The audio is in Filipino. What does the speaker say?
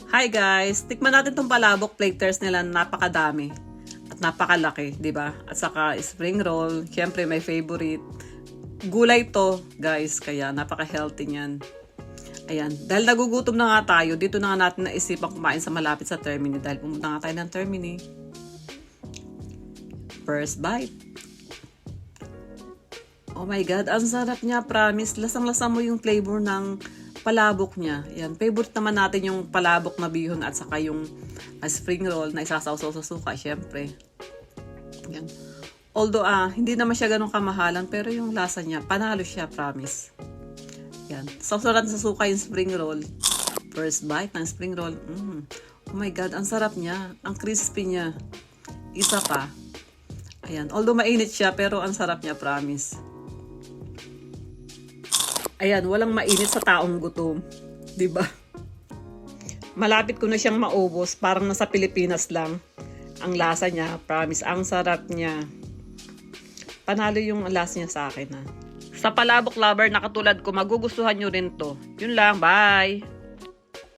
Hi guys! Tikman natin tong palabok platers nila, napakadami. At napakalaki, di ba? At saka spring roll, syempre my favorite. Gulay to guys, kaya napaka-healthy niyan. Ayan, dahil nagugutom na nga tayo, dito na nga natin naisipang kumain sa malapit sa Termini dahil pumunta nga tayo ng Termini. First bite. Oh my God, ang sarap niya, promise. Lasang-lasa mo yung flavor ng palabok niya. Yan, favorite naman natin yung palabok na bihon at saka yung spring roll na isasaw-saw sa suka, syempre. Yan. Although, hindi naman siya ganun kamahalan, pero yung lasa niya, panalo siya, promise. Yan. Sausawan sa suka yung spring roll. First bite ng spring roll. Oh my God, ang sarap niya. Ang crispy niya. Isa pa. Ayan. Although mainit siya, pero ang sarap niya, promise. Ayan, walang mainit sa taong gutom. 'Di ba? Malapit ko na siyang maubos, parang nasa Pilipinas lang. Ang lasa niya, promise, ang sarap niya. Panalo yung lasa niya sa akin, ha. Sa palabok lover na katulad ko, magugustuhan nyo rin to. Yun lang, bye!